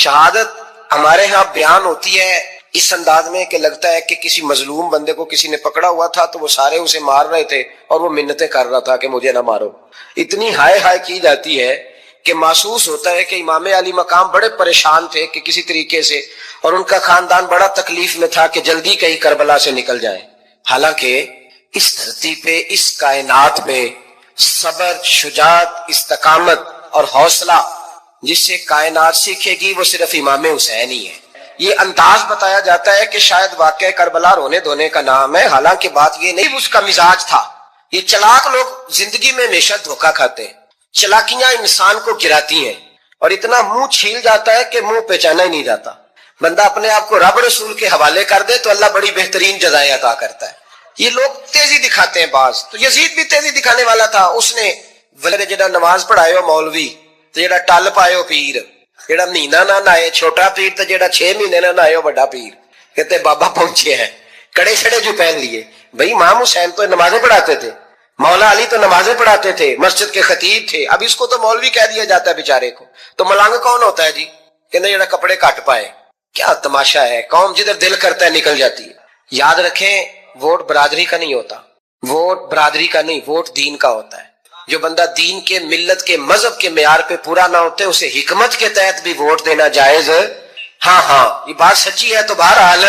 شہادت ہمارے ہاں بیان ہوتی ہے اس انداز میں کہ لگتا ہے کہ کسی مظلوم بندے کو کسی نے پکڑا ہوا تھا تو وہ سارے اسے مار رہے تھے اور وہ منتیں کر رہا تھا کہ مجھے نہ مارو. اتنی ہائے ہائے کی جاتی ہے کہ محسوس ہوتا ہے کہ امام علی مقام بڑے پریشان تھے کہ کسی طریقے سے، اور ان کا خاندان بڑا تکلیف میں تھا کہ جلدی کہیں کربلا سے نکل جائے. حالانکہ اس دھرتی پہ، اس کائنات پہ صبر، شجاعت، استقامت اور حوصلہ جس سے کائنات سیکھے گی وہ صرف امام حسین ہی ہے. یہ انداز بتایا جاتا ہے کہ شاید واقعہ کربلا رونے دھونے کا نام ہے، حالانکہ بات یہ نہیں اس کا مزاج تھا. یہ چلاک لوگ زندگی میں ہمیشہ دھوکہ کھاتے ہیں، چلاکیاں انسان کو گراتی ہیں اور اتنا منہ چھیل جاتا ہے کہ منہ پہچانا ہی نہیں جاتا. بندہ اپنے آپ کو رب رسول کے حوالے کر دے تو اللہ بڑی بہترین جزائیں عطا کرتا ہے. یہ لوگ تیزی دکھاتے ہیں بعض، تو یزید بھی تیزی دکھانے والا تھا. اس نے ولے جڑا نماز پڑھائے ہو مولوی تو جڑا ٹل پائے ہو پیر، جڑا مہینہ نہ نہائے چھوٹا پیر تو جڑا 6 مہینے نہ نہائے ہو بڑا پیر. کہتے بابا پہنچے ہیں، کڑے چھڑے جو پہن لیے. بھائی امام حسین تو نمازیں پڑھاتے تھے، مولا علی تو نمازیں پڑھاتے تھے، مسجد کے خطیب تھے. اب اس کو تو مولوی کہہ دیا جاتا ہے بیچارے کو. تو ملنگ کون ہوتا ہے جی؟ کہتے جڑا کپڑے کٹ پائے. کیا تماشا ہے، قوم جدھر دل کرتا ہے نکل جاتی ہے. یاد رکھیں ووٹ برادری کا نہیں ہوتا، ووٹ برادری کا نہیں، ووٹ دین کا ہوتا ہے. جو بندہ دین کے، ملت کے، مذہب کے معیار پہ پورا نہ ہوتے اسے حکمت کے تحت بھی ووٹ دینا جائز. ہاں یہ بات سچی ہے تو بہرحال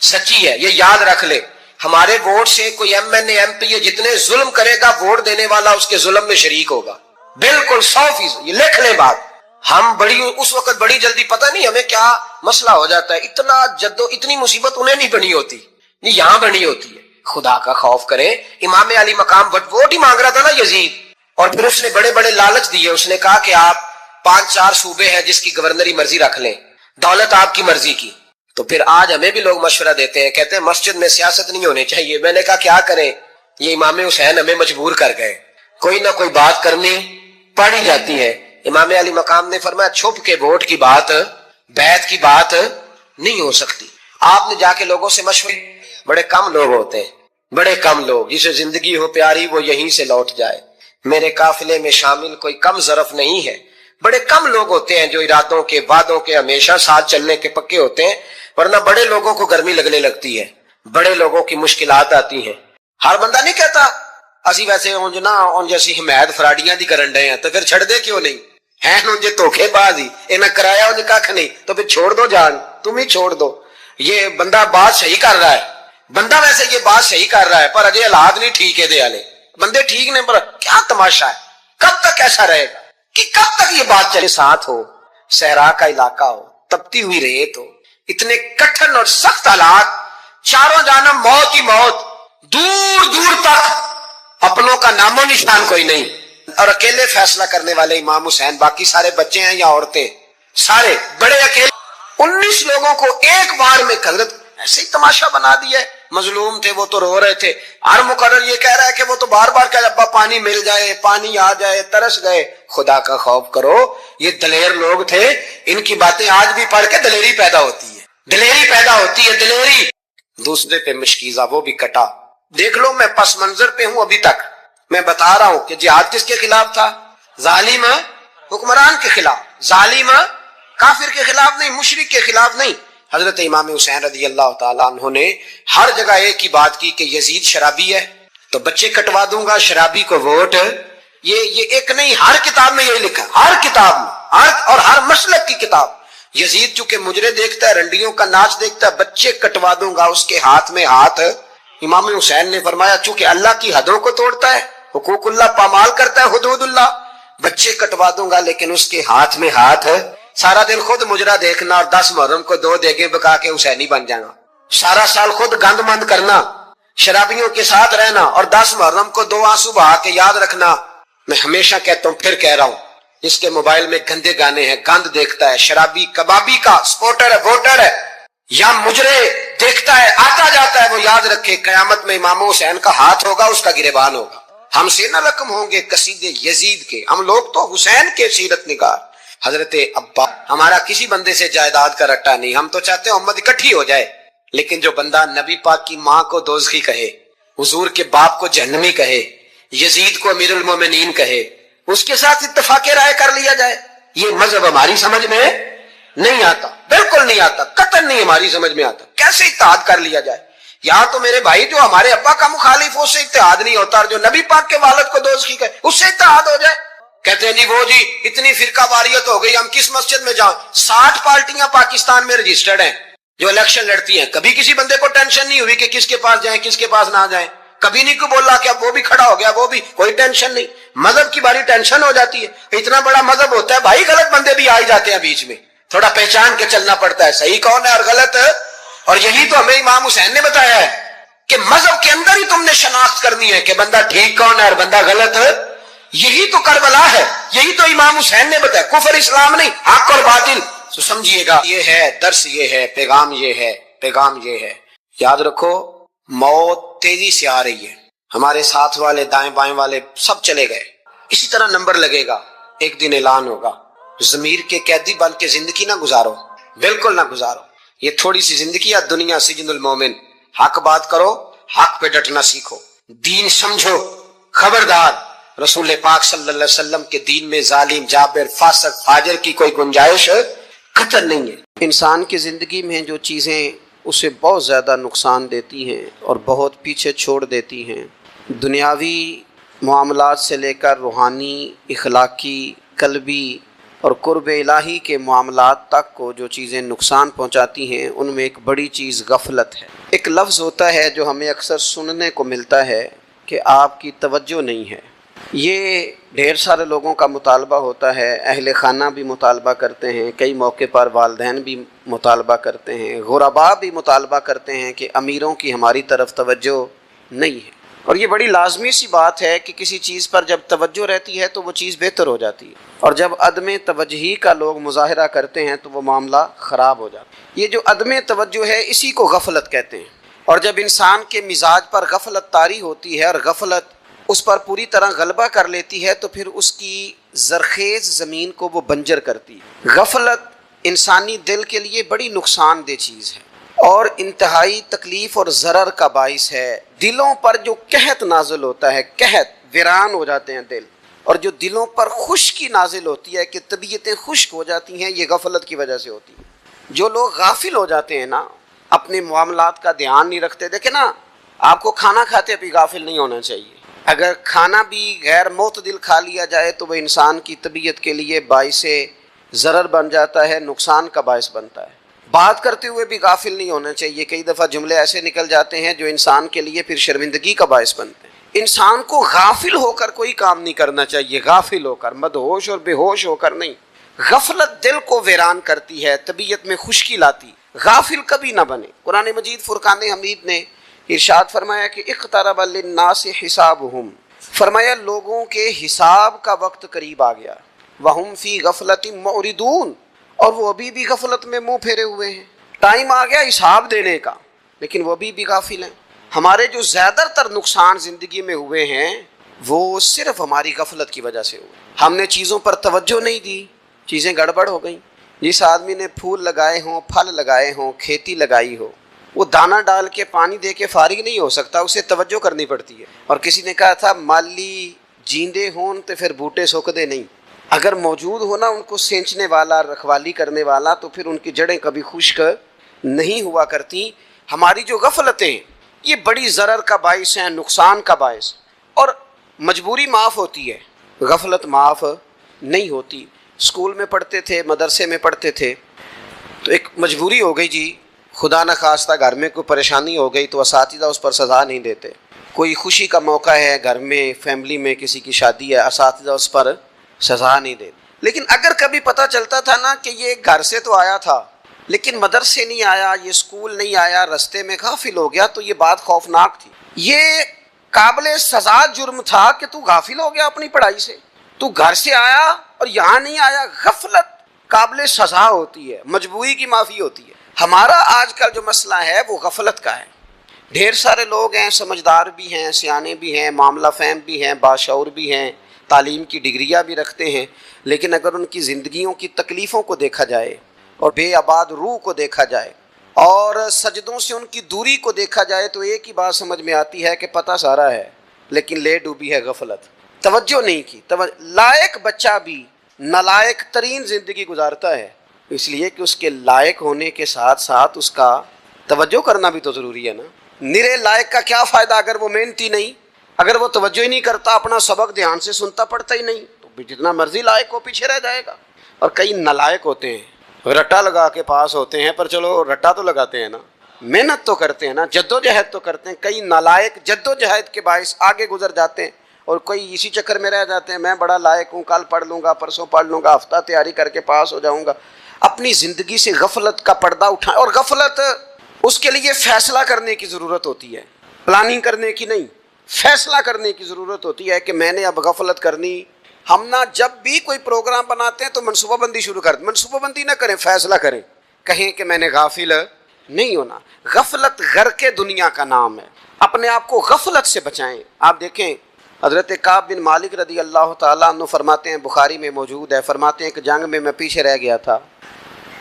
سچی ہے، یہ یاد رکھ لے. ہمارے ووٹ سے کوئی ایم این اے، ایم پی اے جتنے ظلم کرے گا ووٹ دینے والا اس کے ظلم میں شریک ہوگا، بالکل 100%. یہ لکھ لیں بات. ہم اس وقت بڑی جلدی، پتہ نہیں ہمیں کیا مسئلہ ہو جاتا ہے، اتنا اتنی مصیبت انہیں نہیں بنی ہوتی، نہیں یہاں بنی ہوتی ہے. خدا کا خوف کریں. امام علی مقام ووٹ ہی مانگ رہا تھا نا یزید، اور پھر اس نے بڑے بڑے لالچ دیے. اس نے کہا کہ آپ 5-4 صوبے ہیں جس کی گورنری مرضی رکھ لیں، دولت آپ کی مرضی کی. تو پھر آج ہمیں بھی لوگ مشورہ دیتے ہیں، کہتے ہیں مسجد میں سیاست نہیں ہونی چاہیے. میں نے کہا کیا کریں، یہ امام حسین ہمیں مجبور کر گئے. کوئی نہ کوئی بات کرنی پڑ ہی جاتی ہے. امام علی مقام نے فرمایا چھپ کے ووٹ کی بات، بیعت کی بات نہیں ہو سکتی. آپ نے جا کے لوگوں سے مشورے، بڑے کم لوگ ہوتے ہیں، بڑے کم لوگ جسے زندگی ہو پیاری وہ یہیں سے لوٹ جائے. میرے قافلے میں شامل کوئی کم ظرف نہیں ہے. بڑے کم لوگ ہوتے ہیں جو ارادوں کے، وعدوں کے ہمیشہ ساتھ چلنے کے پکے ہوتے ہیں، ورنہ بڑے لوگوں کو گرمی لگنے لگتی ہے، بڑے لوگوں کی مشکلات آتی ہیں. ہر بندہ نہیں کہتا اسی ویسے اونج نہ اونج اسی حمایت فراڈیاں دی کرن ڈے ہیں تو پھر چھڑ دے کیوں نہیں ہیں اونجے دھوکے باز ہی انہیں کرایا انہیں کھ نہیں تو پھر چھوڑ دو جان، تم ہی چھوڑ دو. یہ بندہ بات صحیح کر رہا ہے، بندہ ویسے یہ بات صحیح کر رہا ہے پر اجے حالات نہیں ٹھیک ہے دے والے بندے ٹھیک نہیں. پر کیا تماشا ہے، کب تک ایسا رہے گا کہ کب تک یہ بات چلے؟ ساتھ ہو، صحرا کا علاقہ ہو، تپتی ہوئی ریت ہو، اتنے کٹھن اور سخت حالات، چاروں جانب موت ہی موت، دور دور تک اپنوں کا نام و نشان کوئی نہیں، اور اکیلے فیصلہ کرنے والے امام حسین. باقی سارے بچے ہیں یا عورتیں، سارے بڑے اکیلے. 19 لوگوں کو ایک بار میں حضرت ایسے ہی تماشا بنا دیا ہے. مظلوم تھے وہ تو رو رہے تھے، ہر مقرر یہ کہہ رہا ہے کہ وہ تو بار بار کہ ابا پانی مل جائے، پانی آ جائے، ترس گئے. خدا کا خوف کرو، یہ دلیر لوگ تھے. ان کی باتیں آج بھی پڑھ کے دلیری پیدا ہوتی ہے، دلیری پیدا ہوتی ہے، دلیری. دوسرے پہ مشکیزہ وہ بھی کٹا. دیکھ لو میں پس منظر پہ ہوں ابھی تک. میں بتا رہا ہوں کہ جہاد کس کے خلاف تھا؟ ظالم حکمران کے خلاف، ظالم کافر کے خلاف نہیں، مشرک کے خلاف نہیں. حضرت امام حسین رضی اللہ تعالیٰ عنہ نے ہر جگہ ایک ہی بات کی کہ یزید شرابی ہے تو بچے کٹوا دوں گا، شرابی کو ووٹ. یہ ایک نہیں، ہر کتاب میں یہی لکھا، ہر کتاب میں، اور ہر مسلک کی کتاب. یزید چونکہ مجرے دیکھتا ہے، رنڈیوں کا ناچ دیکھتا ہے، بچے کٹوا دوں گا، اس کے ہاتھ میں ہاتھ. امام حسین نے فرمایا چونکہ اللہ کی حدوں کو توڑتا ہے، حقوق اللہ پامال کرتا ہے، حدود اللہ، بچے کٹوا دوں گا لیکن اس کے ہاتھ میں ہاتھ. سارا دن خود مجرا دیکھنا اور 10 محرم کو 2 دیگیں پکا کے حسینی بن جانا، سارا سال خود گند مند کرنا، شرابیوں کے ساتھ رہنا، اور 10 محرم کو 2 آنسو بہا کے یاد رکھنا. میں ہمیشہ کہتا ہوں، پھر کہہ رہا ہوں، جس کے موبائل میں گندے گانے ہیں، گند دیکھتا ہے، شرابی کبابی کا سپورٹر ہے، ووٹر ہے، یا مجرے دیکھتا ہے، آتا جاتا ہے، وہ یاد رکھے قیامت میں امام حسین کا ہاتھ ہوگا، اس کا گریبان ہوگا. ہم سے نہ رقم ہوں گے قصیدے یزید کے، ہم لوگ تو حسین کے سیرت نگار. حضرت ابا ہمارا کسی بندے سے جائیداد کا رٹا نہیں، ہم تو چاہتے ہیں امت اکٹھی ہو جائے. لیکن جو بندہ نبی پاک کی ماں کو دوزخی کہے، حضور کے باپ کو جہنمی کہے، یزید کو امیر المومنین کہے، اس کے ساتھ اتفاق رائے کر لیا جائے، یہ مذہب ہماری سمجھ میں نہیں آتا، بالکل نہیں آتا، قطعاً نہیں ہماری سمجھ میں آتا کیسے اتحاد کر لیا جائے۔ یہاں تو میرے بھائی جو ہمارے ابا کا مخالف ہو اس سے اتحاد نہیں ہوتا، اور جو نبی پاک کے والد کو دوست کی کہ اس سے اتحاد ہو جائے۔ کہتے ہیں جی وہ جی اتنی فرقہ واریت ہو گئی، ہم کس مسجد میں جاؤں؟ 60 پارٹیاں پاکستان میں رجسٹرڈ ہیں جو الیکشن لڑتی ہیں، کبھی کسی بندے کو ٹینشن نہیں ہوئی کہ کس کے پاس جائیں کس کے پاس نہ جائیں، کبھی نہیں کوئی بولا کہ اب وہ بھی کھڑا ہو گیا وہ بھی، کوئی ٹینشن نہیں۔ مذہب کی باری ٹینشن ہو جاتی ہے، اتنا بڑا مذہب ہوتا ہے بھائی، غلط بندے بھی آ جاتے ہیں بیچ میں، تھوڑا پہچان کے چلنا پڑتا ہے صحیح کون ہے اور غلط ہے۔ اور یہی تو ہمیں امام حسین نے بتایا ہے کہ مذہب کے اندر ہی تم نے شناخت کرنی ہے کہ بندہ ٹھیک کون ہے اور بندہ غلط ہے۔ یہی تو کربلا ہے، یہی تو امام حسین نے بتایا، کفر اسلام نہیں، حق اور باطل۔ تو سمجھیے گا یہ ہے درس، یہ ہے پیغام، یہ ہے پیغام، یہ ہے یاد رکھو موت تیزی سے آ رہی ہے، ہمارے ساتھ والے دائیں بائیں والے سب چلے گئے، اسی طرح نمبر لگے گا، ایک دن اعلان ہوگا۔ ضمیر کے قیدی بن کے زندگی نہ گزارو، بالکل نہ گزارو، یہ تھوڑی سی زندگی ہے دنیا سجن المومن۔ حق بات کرو، حق پہ ڈٹنا سیکھو، دین سمجھو، خبردار رسول پاک صلی اللہ علیہ وسلم کے دین میں ظالم، جابر، فاسق، فاجر کی کوئی گنجائش قطعاً نہیں ہے۔ انسان کی زندگی میں جو چیزیں اسے بہت زیادہ نقصان دیتی ہیں اور بہت پیچھے چھوڑ دیتی ہیں، دنیاوی معاملات سے لے کر روحانی، اخلاقی، قلبی اور قرب الہی کے معاملات تک کو جو چیزیں نقصان پہنچاتی ہیں، ان میں ایک بڑی چیز غفلت ہے۔ ایک لفظ ہوتا ہے جو ہمیں اکثر سننے کو ملتا ہے کہ آپ کی توجہ نہیں ہے۔ یہ ڈھیر سارے لوگوں کا مطالبہ ہوتا ہے، اہل خانہ بھی مطالبہ کرتے ہیں، کئی موقع پر والدین بھی مطالبہ کرتے ہیں، غرباء بھی مطالبہ کرتے ہیں کہ امیروں کی ہماری طرف توجہ نہیں ہے۔ اور یہ بڑی لازمی سی بات ہے کہ کسی چیز پر جب توجہ رہتی ہے تو وہ چیز بہتر ہو جاتی ہے، اور جب عدم توجہی کا لوگ مظاہرہ کرتے ہیں تو وہ معاملہ خراب ہو جاتا ہے۔ یہ جو عدم توجہ ہے اسی کو غفلت کہتے ہیں، اور جب انسان کے مزاج پر غفلت طاری ہوتی ہے اور غفلت اس پر پوری طرح غلبہ کر لیتی ہے تو پھر اس کی زرخیز زمین کو وہ بنجر کرتی ہے۔ غفلت انسانی دل کے لیے بڑی نقصان دہ چیز ہے اور انتہائی تکلیف اور ضرر کا باعث ہے۔ دلوں پر جو قحط نازل ہوتا ہے، قحط، ویران ہو جاتے ہیں دل، اور جو دلوں پر خشکی نازل ہوتی ہے کہ طبیعتیں خشک ہو جاتی ہیں، یہ غفلت کی وجہ سے ہوتی ہے۔ جو لوگ غافل ہو جاتے ہیں نا، اپنے معاملات کا دھیان نہیں رکھتے، دیکھیں نا، آپ کو کھانا کھاتے بھی غافل نہیں ہونا چاہیے۔ اگر کھانا بھی غیر معتدل کھا لیا جائے تو وہ انسان کی طبیعت کے لیے باعث ضرر بن جاتا ہے، نقصان کا باعث بنتا ہے۔ بات کرتے ہوئے بھی غافل نہیں ہونا چاہیے، کئی دفعہ جملے ایسے نکل جاتے ہیں جو انسان کے لیے پھر شرمندگی کا باعث بنتے ہیں۔ انسان کو غافل ہو کر کوئی کام نہیں کرنا چاہیے، غافل ہو کر، مدہوش اور بے ہوش ہو کر نہیں۔ غفلت دل کو ویران کرتی ہے، طبیعت میں خشکی لاتی۔ غافل کبھی نہ بنے۔ قرآن مجید فرقان حمید نے ارشاد فرمایا کہ اقترب للناس حسابہم، فرمایا لوگوں کے حساب کا وقت قریب آ گیا، وہم فی غفلت معرضون، اور وہ ابھی بھی غفلت میں منہ پھیرے ہوئے ہیں۔ ٹائم آ گیا حساب دینے کا، لیکن وہ ابھی بھی غافل ہیں۔ ہمارے جو زیادہ تر نقصان زندگی میں ہوئے ہیں وہ صرف ہماری غفلت کی وجہ سے ہوئے۔ ہم نے چیزوں پر توجہ نہیں دی، چیزیں گڑبڑ ہو گئیں۔ جس آدمی نے پھول لگائے ہوں، پھل لگائے ہوں، کھیتی لگائی ہو، وہ دانہ ڈال کے پانی دے کے فارغ نہیں ہو سکتا، اسے توجہ کرنی پڑتی ہے۔ اور کسی نے کہا تھا مالی جیندے ہون تو پھر بوٹے سکدے نہیں، اگر موجود ہونا ان کو سینچنے والا، رکھوالی کرنے والا، تو پھر ان کی جڑیں کبھی خشک نہیں ہوا کرتی۔ ہماری جو غفلتیں یہ بڑی ضرر کا باعث ہیں، نقصان کا باعث، اور مجبوری معاف ہوتی ہے، غفلت معاف نہیں ہوتی۔ اسکول میں پڑھتے تھے، مدرسے میں پڑھتے تھے، تو ایک مجبوری ہو گئی جی، خدا نہ خواستہ گھر میں کوئی پریشانی ہو گئی تو اساتذہ اس پر سزا نہیں دیتے۔ کوئی خوشی کا موقع ہے گھر میں، فیملی میں کسی کی شادی ہے، اساتذہ اس پر سزا نہیں دیتے۔ لیکن اگر کبھی پتہ چلتا تھا نا کہ یہ گھر سے تو آیا تھا لیکن مدرسے نہیں آیا، یہ اسکول نہیں آیا، رستے میں غافل ہو گیا، تو یہ بات خوفناک تھی۔ یہ قابل سزا جرم تھا کہ تو غافل ہو گیا اپنی پڑھائی سے، تو گھر سے آیا اور یہاں نہیں آیا۔ غفلت قابل سزا ہوتی ہے، مجبوری کی معافی ہوتی ہے۔ ہمارا آج کل جو مسئلہ ہے وہ غفلت کا ہے۔ ڈھیر سارے لوگ ہیں، سمجھدار بھی ہیں، سیانے بھی ہیں، معاملہ فہم بھی ہیں، باشعور بھی ہیں، تعلیم کی ڈگریاں بھی رکھتے ہیں، لیکن اگر ان کی زندگیوں کی تکلیفوں کو دیکھا جائے اور بے آباد روح کو دیکھا جائے اور سجدوں سے ان کی دوری کو دیکھا جائے تو ایک ہی بات سمجھ میں آتی ہے کہ پتہ سارا ہے لیکن لے ڈوبی ہے غفلت، توجہ نہیں کی۔ لائق بچہ بھی نالائق ترین زندگی گزارتا ہے اس لیے کہ اس کے لائق ہونے کے ساتھ ساتھ اس کا توجہ کرنا بھی تو ضروری ہے نا. نرے لائق کا کیا فائدہ اگر وہ محنتی نہیں، اگر وہ توجہ ہی نہیں کرتا، اپنا سبق دھیان سے سنتا پڑھتا ہی نہیں، تو جتنا مرضی لائق ہو پیچھے رہ جائے گا. اور کئی نالائق ہوتے ہیں، رٹا لگا کے پاس ہوتے ہیں، پر چلو رٹا تو لگاتے ہیں نا، محنت تو کرتے ہیں نا، جد و جہد تو کرتے ہیں. کئی نالائق جد و جہد کے باعث آگے گزر جاتے ہیں، اور کوئی اسی چکر میں رہ جاتے ہیں، میں بڑا لائق ہوں، کل پڑھ لوں گا، پرسوں پڑھ لوں گا، ہفتہ تیاری کر کے پاس ہو جاؤں گا. اپنی زندگی سے غفلت کا پردہ اٹھائیں. اور غفلت اس کے لیے فیصلہ کرنے کی ضرورت ہوتی ہے، پلاننگ کرنے کی نہیں، فیصلہ کرنے کی ضرورت ہوتی ہے کہ میں نے اب غفلت کرنی. ہم نہ جب بھی کوئی پروگرام بناتے ہیں تو منصوبہ بندی شروع کر دیں. منصوبہ بندی نہ کریں، فیصلہ کریں، کہیں کہ میں نے غافل نہیں ہونا. غفلت غرق دنیا کا نام ہے. اپنے آپ کو غفلت سے بچائیں. آپ دیکھیں حضرت کعب بن مالک رضی اللہ تعالیٰ عنہ فرماتے ہیں، بخاری میں موجود ہے، فرماتے ہیں کہ جنگ میں پیچھے رہ گیا تھا.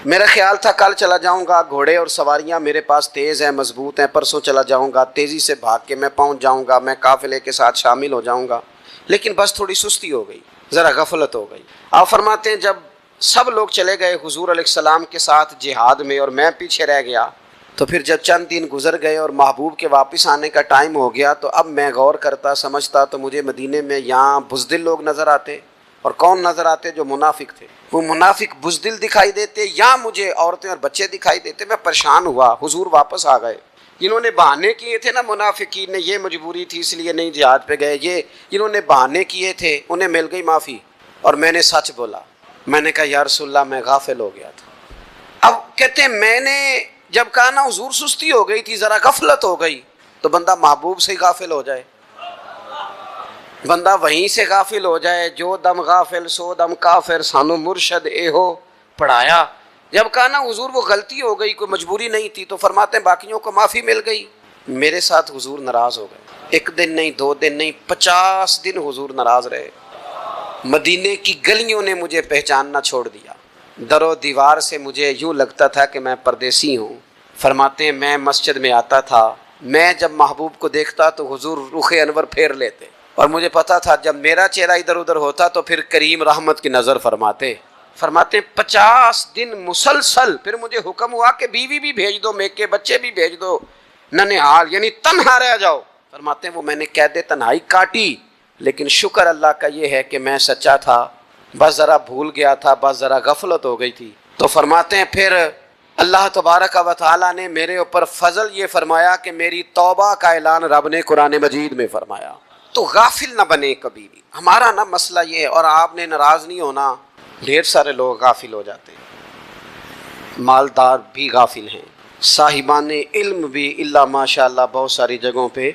میرا خیال تھا کل چلا جاؤں گا، گھوڑے اور سواریاں میرے پاس تیز ہیں، مضبوط ہیں، پرسوں چلا جاؤں گا، تیزی سے بھاگ کے میں پہنچ جاؤں گا، میں قافلے کے ساتھ شامل ہو جاؤں گا. لیکن بس تھوڑی سستی ہو گئی، ذرا غفلت ہو گئی. آپ فرماتے ہیں جب سب لوگ چلے گئے حضور علیہ السلام کے ساتھ جہاد میں اور میں پیچھے رہ گیا، تو پھر جب چند دن گزر گئے اور محبوب کے واپس آنے کا ٹائم ہو گیا، تو اب میں غور کرتا سمجھتا تو مجھے مدینے میں یہاں بزدل لوگ نظر آتے. اور کون نظر آتے؟ جو منافق تھے. وہ منافق بزدل دکھائی دیتے، یا مجھے عورتیں اور بچے دکھائی دیتے. میں پریشان ہوا. حضور واپس آ گئے. جنہوں نے بہانے کیے تھے نا منافقین نے، یہ مجبوری تھی اس لیے نہیں جہاد پہ گئے، یہ جنہوں نے بہانے کیے تھے انہیں مل گئی معافی. اور میں نے سچ بولا، میں نے کہا یا رسول اللہ میں غافل ہو گیا تھا. اب کہتے ہیں میں نے جب کہا نا حضور سستی ہو گئی تھی، ذرا غفلت ہو گئی. تو بندہ محبوب سے ہی غافل ہو جائے، بندہ وہیں سے غافل ہو جائے. جو دم غافل سو دم کافر، سانو مرشد اے ہو پڑھایا. جب کہا نا حضور وہ غلطی ہو گئی، کوئی مجبوری نہیں تھی، تو فرماتے ہیں باقیوں کو معافی مل گئی. میرے ساتھ حضور ناراض ہو گئے. ایک دن نہیں، 2 دن نہیں، 50 دن حضور ناراض رہے. مدینے کی گلیوں نے مجھے پہچاننا چھوڑ دیا. در و دیوار سے مجھے یوں لگتا تھا کہ میں پردیسی ہوں. فرماتے ہیں میں مسجد میں آتا تھا، میں جب محبوب کو دیکھتا تو حضور رخ انور پھیر لیتے، اور مجھے پتا تھا جب میرا چہرہ ادھر ادھر ہوتا تو پھر کریم رحمت کی نظر فرماتے. فرماتے 50 دن مسلسل. پھر مجھے حکم ہوا کہ بیوی بھی بھیج دو، میکے بچے بھی بھیج دو، ننھال یعنی تنہا رہ جاؤ. فرماتے ہیں وہ میں نے قید تنہائی کاٹی، لیکن شکر اللہ کا یہ ہے کہ میں سچا تھا، بس ذرا بھول گیا تھا، بس ذرا غفلت ہو گئی تھی. تو فرماتے ہیں پھر اللہ تبارک و تعالیٰ نے میرے اوپر فضل یہ فرمایا کہ میری توبہ کا اعلان رب نے قرآن مجید میں فرمایا. تو غافل نہ بنے کبھی بھی. ہمارا نا مسئلہ یہ ہے، اور آپ نے ناراض نہیں ہونا. ڈھیر سارے لوگ غافل ہو جاتے ہیں، مالدار بھی غافل ہیں، صاحبان علم بھی اللہ ماشاء اللہ بہت ساری جگہوں پہ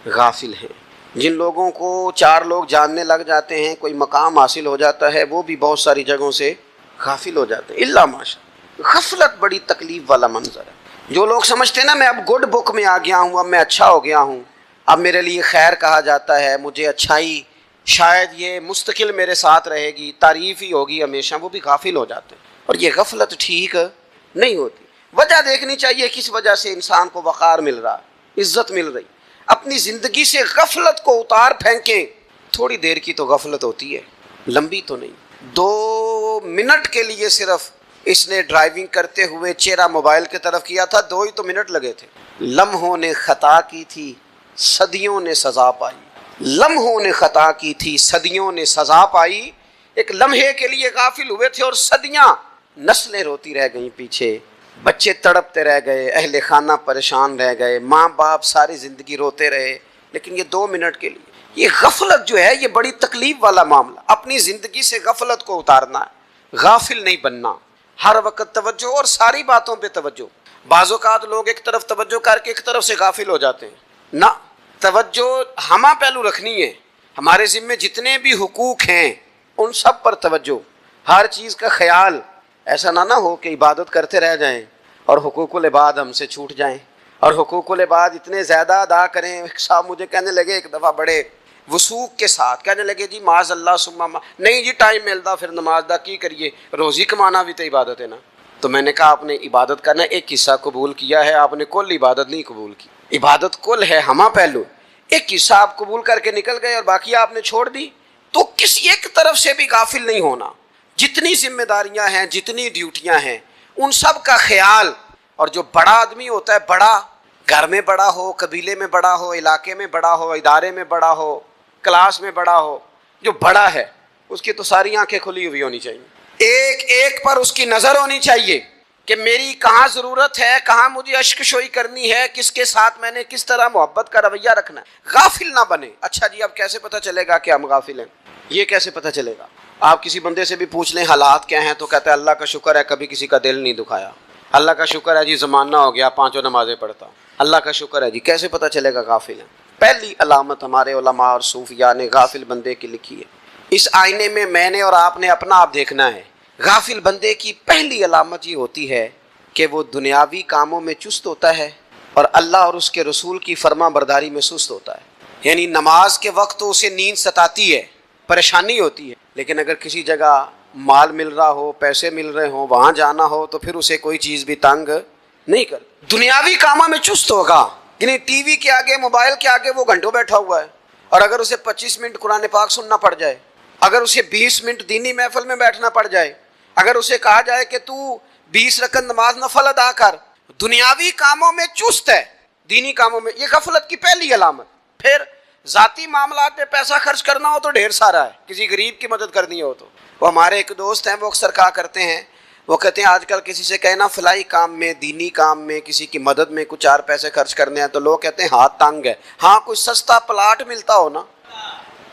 غافل ہیں. جن لوگوں کو 4 لوگ جاننے لگ جاتے ہیں، کوئی مقام حاصل ہو جاتا ہے، وہ بھی بہت ساری جگہوں سے غافل ہو جاتے ہیں. اللہ ماشاء اللہ غفلت بڑی تکلیف والا منظر ہے. جو لوگ سمجھتے ہیں نا میں اب گڈ بک میں آ گیا ہوں، اب میں اچھا ہو گیا ہوں، اب میرے لیے خیر کہا جاتا ہے، مجھے اچھائی شاید یہ مستقل میرے ساتھ رہے گی، تعریف ہی ہوگی ہمیشہ، وہ بھی غافل ہو جاتے ہیں. اور یہ غفلت ٹھیک نہیں ہوتی. وجہ دیکھنی چاہیے کس وجہ سے انسان کو وقار مل رہا، عزت مل رہی. اپنی زندگی سے غفلت کو اتار پھینکیں. تھوڑی دیر کی تو غفلت ہوتی ہے، لمبی تو نہیں. 2 منٹ کے لیے صرف اس نے ڈرائیونگ کرتے ہوئے چہرہ موبائل کی طرف کیا تھا، 2 ہی تو منٹ لگے تھے. لمحوں نے خطا کی تھی، صدیوں نے سزا پائی. لمحوں نے خطا کی تھی، صدیوں نے سزا پائی. ایک لمحے کے لیے غافل ہوئے تھے اور صدیاں، نسلیں روتی رہ گئیں پیچھے، بچے تڑپتے رہ گئے، اہل خانہ پریشان رہ گئے، ماں باپ ساری زندگی روتے رہے. لیکن یہ 2 منٹ کے لیے یہ غفلت جو ہے یہ بڑی تکلیف والا معاملہ. اپنی زندگی سے غفلت کو اتارنا ہے، غافل نہیں بننا. ہر وقت توجہ اور ساری باتوں پہ توجہ. بعض اوقات لوگ ایک طرف توجہ کر کے ایک طرف سے غافل ہو جاتے ہیں. نہ، توجہ ہمہ پہلو رکھنی ہے. ہمارے ذمے جتنے بھی حقوق ہیں ان سب پر توجہ، ہر چیز کا خیال. ایسا نہ ہو کہ عبادت کرتے رہ جائیں اور حقوق العباد ہم سے چھوٹ جائیں، اور حقوق العباد اتنے زیادہ ادا کریں. صاحب مجھے کہنے لگے ایک دفعہ بڑے وثوق کے ساتھ کہنے لگے جی معاذ اللہ ثم نہیں جی ٹائم ملتا پھر نماز دا کی کریے، روزی کمانا بھی تو عبادت ہے نا. تو میں نے کہا آپ نے عبادت کرنا ایک حصہ قبول کیا ہے، آپ نے کل عبادت نہیں قبول کی. عبادت کل ہے ہمہ پہلو، ایک حصہ آپ قبول کر کے نکل گئے اور باقی آپ نے چھوڑ دی. تو کسی ایک طرف سے بھی غافل نہیں ہونا. جتنی ذمہ داریاں ہیں، جتنی ڈیوٹیاں ہیں، ان سب کا خیال. اور جو بڑا آدمی ہوتا ہے، بڑا گھر میں بڑا ہو، قبیلے میں بڑا ہو، علاقے میں بڑا ہو، ادارے میں بڑا ہو، کلاس میں بڑا ہو، جو بڑا ہے اس کی تو ساری آنکھیں کھلی ہوئی ہونی چاہیے. ایک ایک پر اس کی نظر ہونی چاہیے کہ میری کہاں ضرورت ہے، کہاں مجھے اشک شوئی کرنی ہے، کس کے ساتھ میں نے کس طرح محبت کا رویہ رکھنا ہے. غافل نہ بنے. اچھا جی، اب کیسے پتہ چلے گا کہ ہم غافل ہیں؟ یہ کیسے پتہ چلے گا؟ آپ کسی بندے سے بھی پوچھ لیں حالات کیا ہیں تو کہتا ہے اللہ کا شکر ہے کبھی کسی کا دل نہیں دکھایا، اللہ کا شکر ہے جی زمانہ ہو گیا 5 نمازیں پڑھتا، اللہ کا شکر ہے جی. کیسے پتہ چلے گا غافل ہیں؟ پہلی علامت ہمارے علماء اور صوفیاء نے غافل بندے کی لکھی ہے. اس آئینے میں میں نے اور آپ نے اپنا آپ دیکھنا ہے. غافل بندے کی پہلی علامت یہ ہوتی ہے کہ وہ دنیاوی کاموں میں چست ہوتا ہے اور اللہ اور اس کے رسول کی فرما برداری میں سست ہوتا ہے. یعنی نماز کے وقت تو اسے نیند ستاتی ہے، پریشانی ہوتی ہے، لیکن اگر کسی جگہ مال مل رہا ہو، پیسے مل رہے ہوں، وہاں جانا ہو تو پھر اسے کوئی چیز بھی تنگ نہیں کر. دنیاوی کاموں میں چست ہوگا، یعنی ٹی وی کے آگے، موبائل کے آگے وہ گھنٹوں بیٹھا ہوا ہے. اور اگر اسے 25 منٹ قرآن پاک سننا پڑ جائے، اگر اسے 20 منٹ دینی محفل میں بیٹھنا پڑ جائے، اگر اسے کہا جائے کہ تو 20 رکعت نماز نفل ادا کر، دنیاوی کاموں میں چست ہے، دینی کاموں میں، یہ غفلت کی پہلی علامت. پھر ذاتی معاملات میں پیسہ خرچ کرنا ہو تو ڈھیر سارا ہے، کسی غریب کی مدد کرنی ہو تو. وہ ہمارے ایک دوست ہیں، وہ اکثر کہا کرتے ہیں، وہ کہتے ہیں آج کل کسی سے کہنا فلائی کام میں، دینی کام میں، کسی کی مدد میں کچھ 4 پیسے خرچ کرنے ہیں تو لوگ کہتے ہیں ہاتھ تنگ ہے. ہاں کوئی سستا پلاٹ ملتا ہو نا،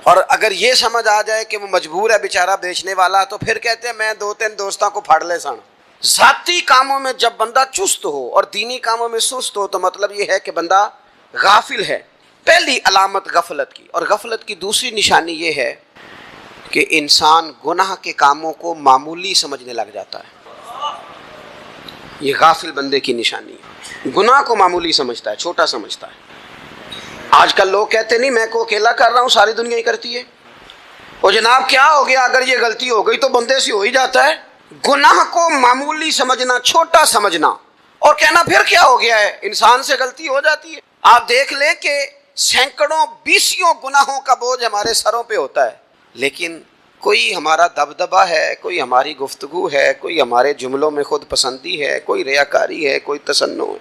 اور اگر یہ سمجھ آ جائے کہ وہ مجبور ہے بیچارہ بیچنے والا، تو پھر کہتے ہیں میں 2-3 دوستوں کو پھاڑ لے سن. ذاتی کاموں میں جب بندہ چست ہو اور دینی کاموں میں سست ہو تو مطلب یہ ہے کہ بندہ غافل ہے. پہلی علامت غفلت کی. اور غفلت کی دوسری نشانی یہ ہے کہ انسان گناہ کے کاموں کو معمولی سمجھنے لگ جاتا ہے. یہ غافل بندے کی نشانی ہے، گناہ کو معمولی سمجھتا ہے، چھوٹا سمجھتا ہے. آج کل لوگ کہتے نہیں میں کو اکیلا کر رہا ہوں، ساری دنیا ہی کرتی ہے. اور جناب کیا ہو گیا، اگر یہ غلطی ہو گئی تو بندے سے ہو ہی جاتا ہے. گناہ کو معمولی سمجھنا، چھوٹا سمجھنا، اور کہنا پھر کیا ہو گیا ہے، انسان سے غلطی ہو جاتی ہے. آپ دیکھ لیں کہ سینکڑوں بیسیوں گناہوں کا بوجھ ہمارے سروں پہ ہوتا ہے، لیکن کوئی ہمارا دبدبہ ہے، کوئی ہماری گفتگو ہے، کوئی ہمارے جملوں میں خود پسندی ہے، کوئی ریاکاری ہے، کوئی تسنع ہے.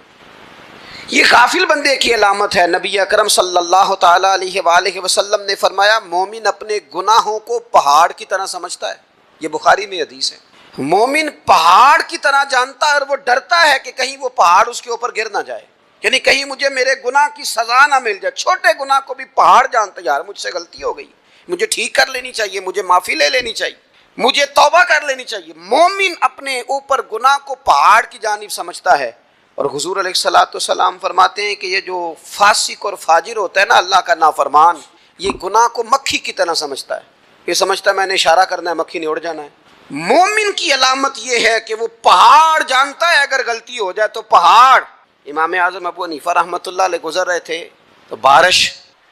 یہ غافل بندے کی علامت ہے. نبی اکرم صلی اللہ تعالیٰ علیہ وآلہ وسلم نے فرمایا مومن اپنے گناہوں کو پہاڑ کی طرح سمجھتا ہے. یہ بخاری میں حدیث ہے. مومن پہاڑ کی طرح جانتا ہے اور وہ ڈرتا ہے کہ کہیں وہ پہاڑ اس کے اوپر گر نہ جائے، یعنی کہیں مجھے میرے گناہ کی سزا نہ مل جائے. چھوٹے گناہ کو بھی پہاڑ جانتا ہے، یار مجھ سے غلطی ہو گئی، مجھے ٹھیک کر لینی چاہیے، مجھے معافی لے لینی چاہیے، مجھے توبہ کر لینی چاہیے. مومن اپنے اوپر گناہ کو پہاڑ کی جانب سمجھتا ہے. اور حضور علیہ الصلوۃ والسلام فرماتے ہیں کہ یہ جو فاسق اور فاجر ہوتا ہے نا، اللہ کا نافرمان، یہ گناہ کو مکھی کی طرح سمجھتا ہے. یہ سمجھتا ہے میں نے اشارہ کرنا ہے، مکھی نے اڑ جانا ہے. مومن کی علامت یہ ہے کہ وہ پہاڑ جانتا ہے، اگر غلطی ہو جائے تو پہاڑ. امام اعظم ابو حنیفہ رحمۃ اللہ علیہ گزر رہے تھے تو بارش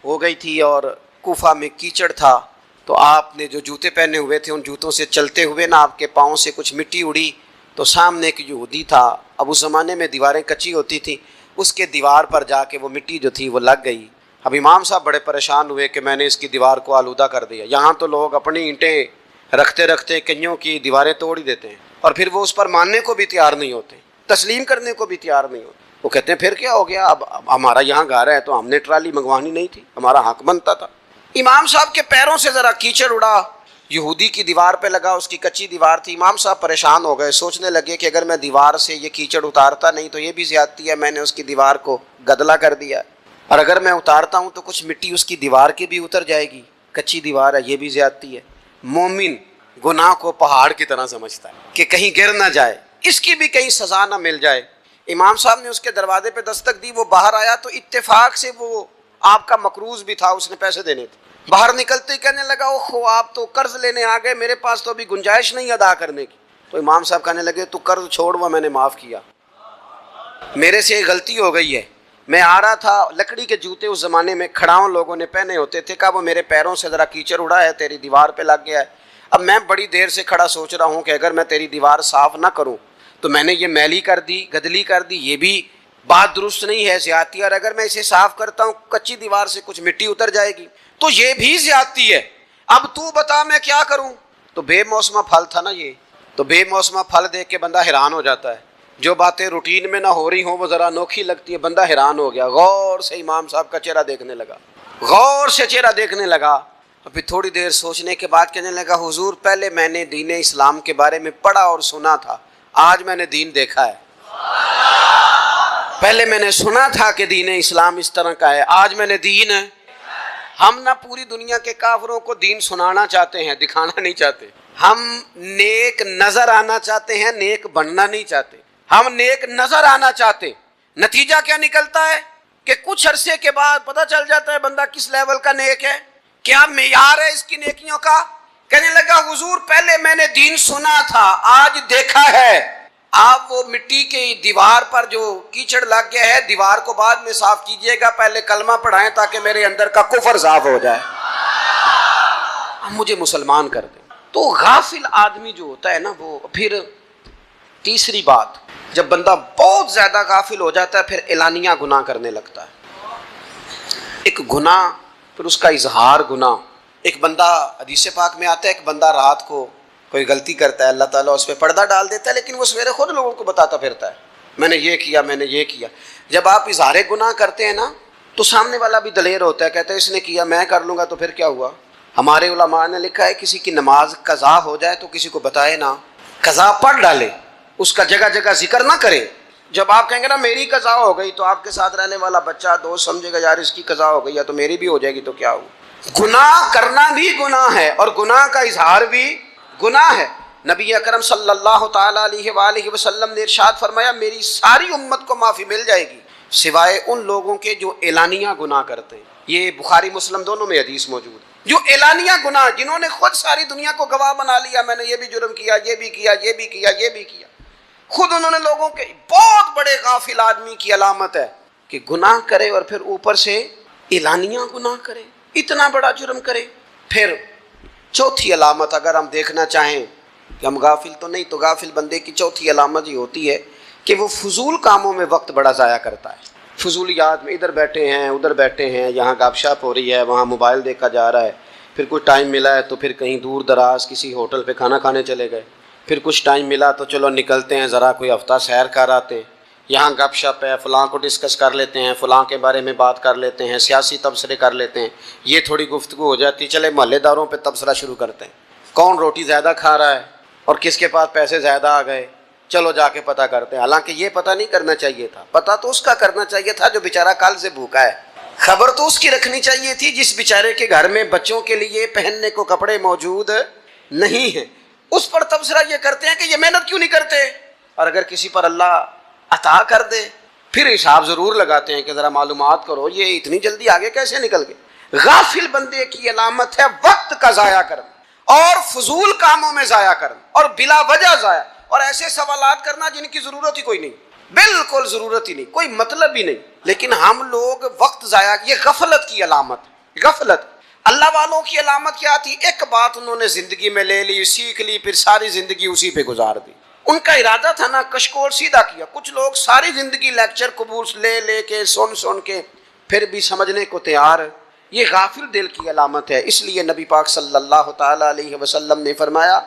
ہو گئی تھی اور کوفہ میں کیچڑ تھا، تو آپ نے جو جوتے پہنے ہوئے تھے ان جوتوں سے چلتے ہوئے نا آپ کے پاؤں سے کچھ مٹی اڑی، تو سامنے ایک یہودی تھا. اب اس زمانے میں دیواریں کچی ہوتی تھیں، اس کے دیوار پر جا کے وہ مٹی جو تھی وہ لگ گئی. اب امام صاحب بڑے پریشان ہوئے کہ میں نے اس کی دیوار کو آلودہ کر دیا. یہاں تو لوگ اپنی اینٹیں رکھتے رکھتے کئیوں کی دیواریں توڑ ہی دیتے ہیں، اور پھر وہ اس پر ماننے کو بھی تیار نہیں ہوتے، تسلیم کرنے کو بھی تیار نہیں ہوتے. وہ کہتے ہیں پھر کیا ہو گیا، اب ہمارا یہاں گھر ہے تو ہم نے ٹرالی منگوانی نہیں تھی، ہمارا حق بنتا تھا. امام صاحب کے پیروں سے ذرا کیچڑ اڑا، یہودی کی دیوار پہ لگا، اس کی کچی دیوار تھی. امام صاحب پریشان ہو گئے، سوچنے لگے کہ اگر میں دیوار سے یہ کیچڑ اتارتا نہیں تو یہ بھی زیادتی ہے، میں نے اس کی دیوار کو گدلا کر دیا، اور اگر میں اتارتا ہوں تو کچھ مٹی اس کی دیوار کی بھی اتر جائے گی، کچی دیوار ہے، یہ بھی زیادتی ہے. مومن گناہ کو پہاڑ کی طرح سمجھتا ہے کہ کہیں گر نہ جائے، اس کی بھی کہیں سزا نہ مل جائے. امام صاحب نے اس کے دروازے پہ دستک دی، وہ باہر آیا تو اتفاق سے وہ آپ کا مقروض بھی تھا، اس نے پیسے دینے تھے. باہر نکلتے ہی کہنے لگا اوہو آپ تو قرض لینے آ گئے، میرے پاس تو ابھی گنجائش نہیں ادا کرنے کی. تو امام صاحب کہنے لگے تو قرض چھوڑ، وہ میں نے معاف کیا، میرے سے غلطی ہو گئی ہے. میں آ رہا تھا، لکڑی کے جوتے اس زمانے میں کھڑاؤں لوگوں نے پہنے ہوتے تھے، کہا وہ میرے پیروں سے ذرا کیچڑ اڑا ہے، تیری دیوار پہ لگ گیا ہے. اب میں بڑی دیر سے کھڑا سوچ رہا ہوں کہ اگر میں تیری دیوار صاف نہ کروں تو میں نے یہ میلی کر دی، گدلی کر دی، یہ بھی بات درست نہیں ہے، زیادتی. اور اگر میں اسے صاف کرتا ہوں کچی دیوار سے کچھ مٹی اتر جائے گی تو یہ بھی زیادتی ہے. اب تو بتا میں کیا کروں؟ تو بے موسمہ پھل تھا نا یہ، تو بے موسمہ پھل دیکھ کے بندہ حیران ہو جاتا ہے، جو باتیں روٹین میں نہ ہو رہی ہوں وہ ذرا انوکھی لگتی ہے، بندہ حیران ہو گیا، غور سے امام صاحب کا چہرہ دیکھنے لگا، غور سے چہرہ دیکھنے لگا، اور پھر تھوڑی دیر سوچنے کے بعد کہنے لگا حضور پہلے میں نے دین اسلام کے بارے میں پڑھا اور سنا تھا، آج میں نے دین دیکھا ہے۔ پہلے میں نے سنا تھا کہ دین اسلام اس طرح کا ہے، آج میں نے دین ہے۔ ہم نہ پوری دنیا کے کافروں کو دین سنانا چاہتے ہیں، دکھانا نہیں چاہتے، ہم نیک نظر آنا چاہتے ہیں، نیک بننا نہیں چاہتے، ہم نیک نظر آنا چاہتے۔ نتیجہ کیا نکلتا ہے کہ کچھ عرصے کے بعد پتہ چل جاتا ہے بندہ کس لیول کا نیک ہے، کیا معیار ہے اس کی نیکیوں کا۔ کہنے لگا حضور پہلے میں نے دین سنا تھا، آج دیکھا ہے۔ آپ وہ مٹی کی دیوار پر جو کیچڑ لگ گیا ہے، دیوار کو بعد میں صاف کیجئے گا، پہلے کلمہ پڑھائیں تاکہ میرے اندر کا کفر صاف ہو جائے، مجھے مسلمان کر دیں۔ تو غافل آدمی جو ہوتا ہے نا، وہ پھر تیسری بات، جب بندہ بہت زیادہ غافل ہو جاتا ہے پھر اعلانیہ گناہ کرنے لگتا ہے۔ ایک گناہ، پھر اس کا اظہار گناہ۔ ایک بندہ، حدیث پاک میں آتا ہے، ایک بندہ رات کو کوئی غلطی کرتا ہے، اللہ تعالیٰ اس پہ پردہ ڈال دیتا ہے، لیکن وہ سویرے خود لوگوں کو بتاتا پھرتا ہے میں نے یہ کیا، میں نے یہ کیا۔ جب آپ اظہار گناہ کرتے ہیں نا تو سامنے والا بھی دلیر ہوتا ہے، کہتا ہے اس نے کیا میں کر لوں گا تو پھر کیا ہوا۔ ہمارے علماء نے لکھا ہے کسی کی نماز قضا ہو جائے تو کسی کو بتائے نہ، قضا پڑھ ڈالے، اس کا جگہ جگہ ذکر نہ کرے۔ جب آپ کہیں گے نا میری قضا ہو گئی تو آپ کے ساتھ رہنے والا بچہ دوست سمجھے گا یار اس کی قضا ہو گئی یا تو میری بھی ہو جائے گی تو کیا ہوا۔ گناہ کرنا بھی گناہ ہے اور گناہ کا اظہار بھی گناہ ہے۔ نبی اکرم صلی اللہ تعالیٰ علیہ وآلہ وسلم نے ارشاد فرمایا میری ساری امت کو معافی مل جائے گی سوائے ان لوگوں کے جو اعلانیہ گناہ کرتے ہیں۔ یہ بخاری مسلم دونوں میں حدیث موجود ہے۔ جو اعلانیہ گناہ، جنہوں نے خود ساری دنیا کو گواہ بنا لیا، میں نے یہ بھی جرم کیا، یہ بھی کیا، یہ بھی کیا، یہ بھی کیا، خود انہوں نے لوگوں کے، بہت بڑے غافل آدمی کی علامت ہے کہ گناہ کرے اور پھر اوپر سے اعلانیہ گناہ کرے، اتنا بڑا جرم کرے۔ پھر چوتھی علامت اگر ہم دیکھنا چاہیں کہ ہم غافل تو نہیں، تو غافل بندے کی چوتھی علامت یہ ہوتی ہے کہ وہ فضول کاموں میں وقت بڑا ضائع کرتا ہے۔ فضولیات میں ادھر بیٹھے ہیں ادھر بیٹھے ہیں، یہاں گپ شپ ہو رہی ہے، وہاں موبائل دیکھا جا رہا ہے، پھر کچھ ٹائم ملا ہے تو پھر کہیں دور دراز کسی ہوٹل پہ کھانا کھانے چلے گئے، پھر کچھ ٹائم ملا تو چلو نکلتے ہیں ذرا کوئی ہفتہ سیر کر آتے ہیں، یہاں گپ شپ ہے، فلاں کو ڈسکس کر لیتے ہیں، فلاں کے بارے میں بات کر لیتے ہیں، سیاسی تبصرے کر لیتے ہیں، یہ تھوڑی گفتگو ہو جاتی، چلے محلے داروں پہ تبصرہ شروع کرتے ہیں، کون روٹی زیادہ کھا رہا ہے اور کس کے پاس پیسے زیادہ آ گئے، چلو جا کے پتہ کرتے ہیں۔ حالانکہ یہ پتہ نہیں کرنا چاہیے تھا، پتہ تو اس کا کرنا چاہیے تھا جو بیچارہ کل سے بھوکا ہے، خبر تو اس کی رکھنی چاہیے تھی جس بیچارے کے گھر میں بچوں کے لیے پہننے کو کپڑے موجود نہیں ہیں۔ اس پر تبصرہ یہ کرتے ہیں کہ یہ محنت کیوں نہیں کرتے، اور اگر کسی پر اللہ عطا کر دے پھر حساب ضرور لگاتے ہیں کہ ذرا معلومات کرو یہ اتنی جلدی آگے کیسے نکل گئے۔ غافل بندے کی علامت ہے وقت کا ضائع کرنا اور فضول کاموں میں ضائع کرنا اور بلا وجہ ضائع، اور ایسے سوالات کرنا جن کی ضرورت ہی کوئی نہیں، بالکل ضرورت ہی نہیں، کوئی مطلب ہی نہیں، لیکن ہم لوگ وقت ضائع، یہ غفلت کی علامت۔ غفلت اللہ والوں کی علامت کیا تھی؟ ایک بات انہوں نے زندگی میں لے لی، سیکھ لی، پھر ساری زندگی اسی پہ گزار دی۔ ان کا ارادہ تھا نا کشکول سیدھا کیا۔ کچھ لوگ ساری زندگی لیکچر قبول لے لے کے سن کے پھر بھی سمجھنے کو تیار، یہ غافل دل کی علامت ہے۔ اس لیے نبی پاک صلی اللہ تعالیٰ علیہ وسلم نے فرمایا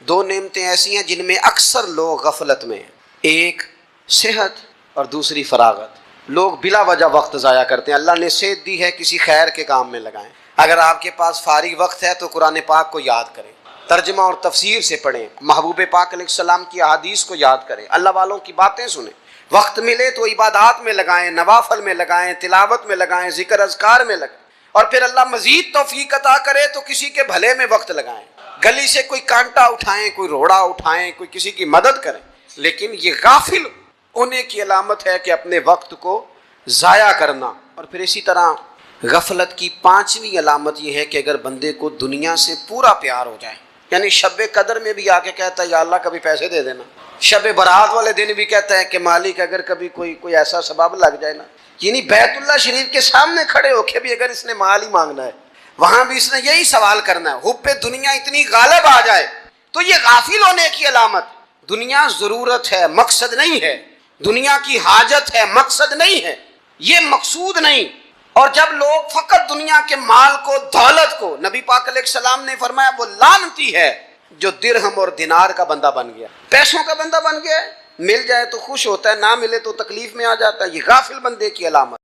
دو نعمتیں ایسی ہیں جن میں اکثر لوگ غفلت میں ہیں، ایک صحت اور دوسری فراغت۔ لوگ بلا وجہ وقت ضائع کرتے ہیں۔ اللہ نے صحت دی ہے کسی خیر کے کام میں لگائیں۔ اگر آپ کے پاس فارغ وقت ہے تو قرآن پاک کو یاد کریں، ترجمہ اور تفسیر سے پڑھیں، محبوب پاک علیہ السلام کی احادیث کو یاد کریں، اللہ والوں کی باتیں سنیں۔ وقت ملے تو عبادات میں لگائیں، نوافل میں لگائیں، تلاوت میں لگائیں، ذکر اذکار میں لگائیں، اور پھر اللہ مزید توفیق عطا کرے تو کسی کے بھلے میں وقت لگائیں، گلی سے کوئی کانٹا اٹھائیں، کوئی روڑا اٹھائیں، کوئی کسی کی مدد کریں۔ لیکن یہ غافل ہونے کی علامت ہے کہ اپنے وقت کو ضائع کرنا۔ اور پھر اسی طرح غفلت کی پانچویں علامت یہ ہے کہ اگر بندے کو دنیا سے پورا پیار ہو جائے، یعنی شب قدر میں بھی آ کے کہتا ہے یا اللہ کبھی پیسے دے دینا، شب برات والے دن بھی کہتا ہے کہ مالک اگر کبھی کوئی ایسا سبب لگ جائے نا، یعنی بیت اللہ شریف کے سامنے کھڑے ہو کے بھی اگر اس نے مال ہی مانگنا ہے وہاں بھی اس نے یہی سوال کرنا ہے، حب دنیا اتنی غالب آ جائے، تو یہ غافل ہونے کی علامت۔ دنیا ضرورت ہے، مقصد نہیں ہے، دنیا کی حاجت ہے، مقصد نہیں ہے، یہ مقصود نہیں۔ اور جب لوگ فقط دنیا کے مال کو، دولت کو، نبی پاک علیہ السلام نے فرمایا وہ لعنتی ہے، جو درہم اور دینار کا بندہ بن گیا، پیسوں کا بندہ بن گیا ہے، مل جائے تو خوش ہوتا ہے، نہ ملے تو تکلیف میں آ جاتا ہے، یہ غافل بندے کی علامت